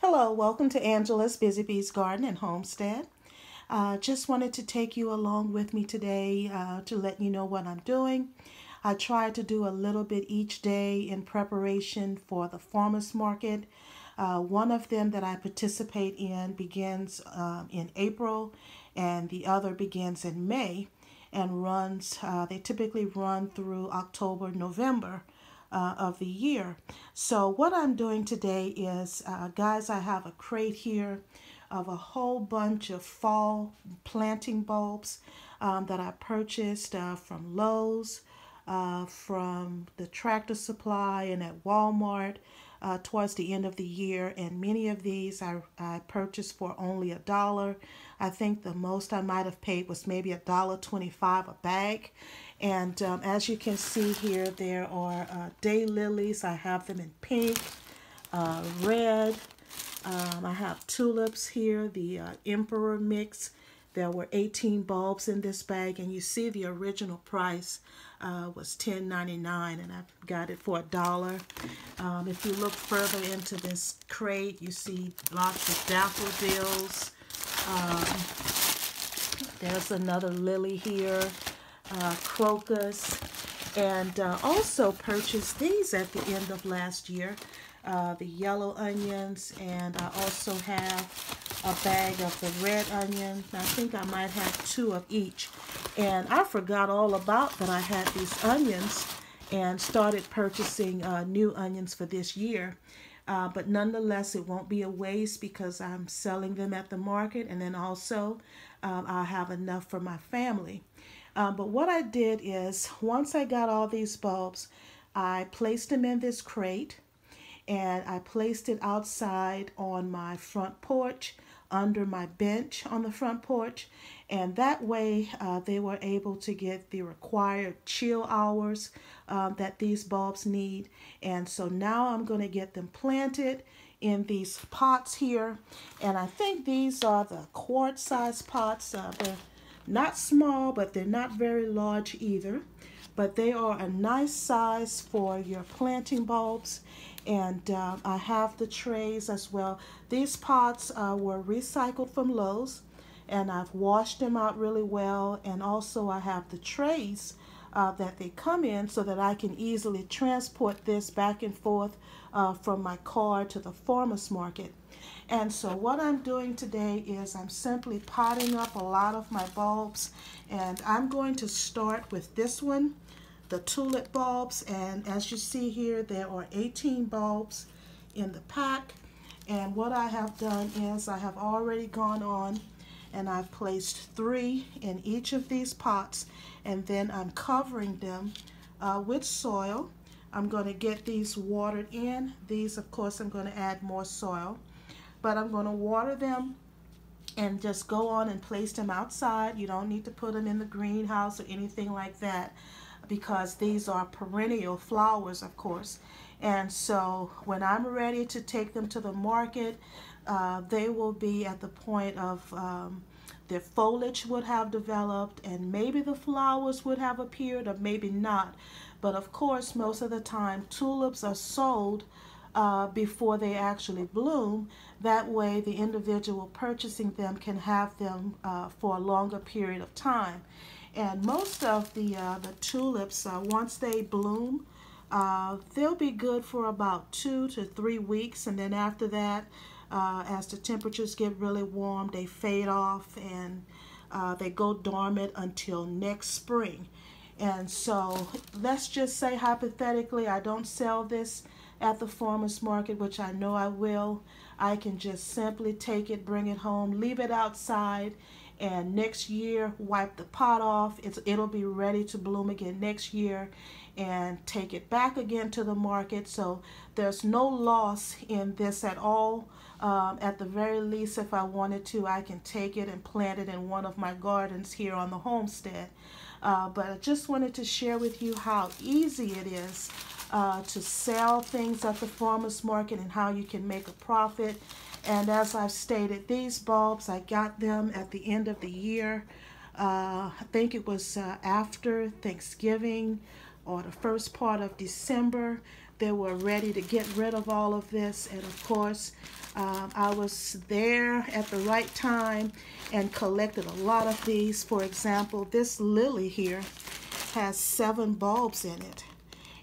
Hello, welcome to Angela's Busy Bees Garden and Homestead. Just wanted to take you along with me today to let you know what I'm doing. I try to do a little bit each day in preparation for the farmers market. One of them that I participate in begins in April, and the other begins in May and runs, they typically run through October, November of the year. So what I'm doing today is, guys, I have a crate here of a whole bunch of fall planting bulbs that I purchased from Lowe's, from the Tractor Supply, and at Walmart towards the end of the year. And many of these I purchased for only $1. I think the most I might have paid was maybe $1.25 a bag. And as you can see here, there are daylilies. I have them in pink, red. I have tulips here, the Emperor mix. There were 18 bulbs in this bag, and you see the original price was $10.99, and I got it for $1. If you look further into this crate, you see lots of daffodils. There's another lily here, crocus, and also purchased these at the end of last year, the yellow onions, and I also have a bag of the red onion. I think I might have 2 of each, and I forgot all about that I had these onions and started purchasing new onions for this year. But nonetheless, it won't be a waste because I'm selling them at the market, and then also I'll have enough for my family. But what I did is, once I got all these bulbs, I placed them in this crate, and I placed it outside on my front porch, under my bench on the front porch, and that way they were able to get the required chill hours that these bulbs need. And so now I'm going to get them planted in these pots here, and I think these are the quart size pots. They're not small, but they're not very large either, but they are a nice size for your planting bulbs. And I have the trays as well. These pots were recycled from Lowe's, and I've washed them out really well. And also I have the trays that they come in so that I can easily transport this back and forth from my car to the farmer's market. And so what I'm doing today is I'm simply potting up a lot of my bulbs, and I'm going to start with this one, the tulip bulbs. And as you see here, there are 18 bulbs in the pack. And what I have done is I have already gone on and I've placed 3 in each of these pots, and then I'm covering them with soil. I'm going to get these watered in. These, of course, I'm going to add more soil, but I'm going to water them and just go on and place them outside. You don't need to put them in the greenhouse or anything like that, because these are perennial flowers, of course. And so when I'm ready to take them to the market, they will be at the point of their foliage would have developed, and maybe the flowers would have appeared or maybe not. But of course, most of the time tulips are sold before they actually bloom. That way the individual purchasing them can have them for a longer period of time. And most of the tulips, once they bloom, they'll be good for about 2 to 3 weeks, and then after that, as the temperatures get really warm, they fade off, and they go dormant until next spring. And so let's just say, hypothetically, I don't sell this at the farmer's market, which I know I will. I can just simply take it, bring it home, leave it outside, and next year wipe the pot off. It'll be ready to bloom again next year, and take it back again to the market. So there's no loss in this at all. At the very least, if I wanted to, I can take it and plant it in one of my gardens here on the homestead. But I just wanted to share with you how easy it is to sell things at the farmer's market and how you can make a profit. And as I've stated, these bulbs, I got them at the end of the year. I think it was after Thanksgiving or the first part of December. they were ready to get rid of all of this. And of course, I was there at the right time and collected a lot of these. For example, this lily here has 7 bulbs in it.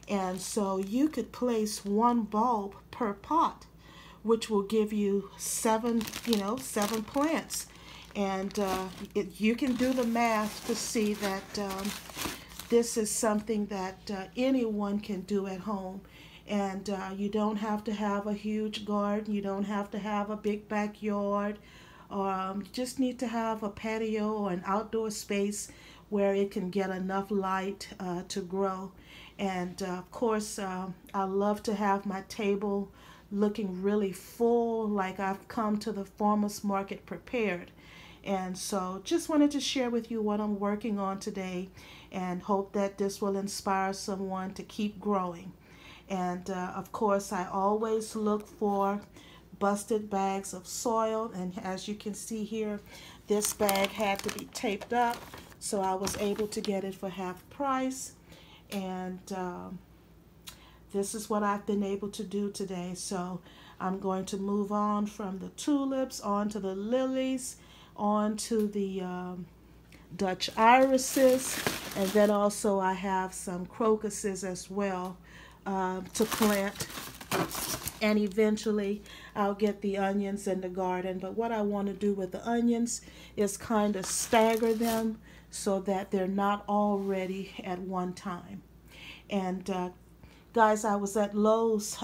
And so you could place 1 bulb per pot, which will give you 7 plants. And you can do the math to see that this is something that anyone can do at home. And you don't have to have a huge garden. You don't have to have a big backyard. You just need to have a patio or an outdoor space where it can get enough light to grow. And of course, I love to have my table looking really full, like I've come to the farmers market prepared. And so just wanted to share with you what I'm working on today, and hope that this will inspire someone to keep growing. And of course, I always look for busted bags of soil, and as you can see here, this bag had to be taped up, so I was able to get it for half price. And this is what I've been able to do today. So I'm going to move on from the tulips, on to the lilies, on to the Dutch irises, and then also I have some crocuses as well to plant. And eventually I'll get the onions in the garden. But what I want to do with the onions is kind of stagger them so that they're not all ready at one time. And guys, I was at Lowe's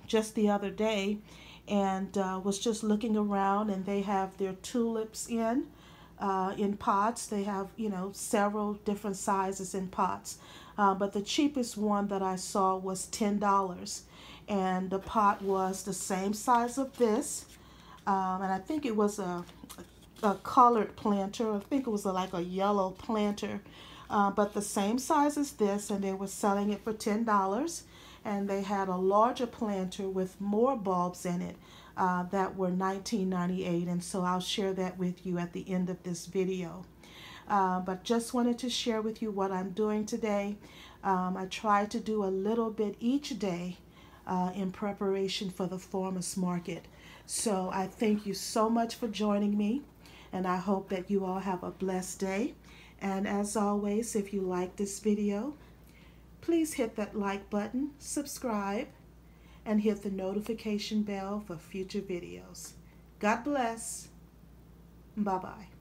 just the other day, and was just looking around, and they have their tulips in pots. They have, several different sizes in pots. But the cheapest one that I saw was $10. And the pot was the same size of this. And I think it was a colored planter. I think it was like a yellow planter. But the same size as this, and they were selling it for $10. And they had a larger planter with more bulbs in it that were $19.98. And so I'll share that with you at the end of this video. But just wanted to share with you what I'm doing today. I try to do a little bit each day in preparation for the farmers market. So I thank you so much for joining me, and I hope that you all have a blessed day. And as always, if you like this video, please hit that like button, subscribe, and hit the notification bell for future videos. God bless. Bye-bye.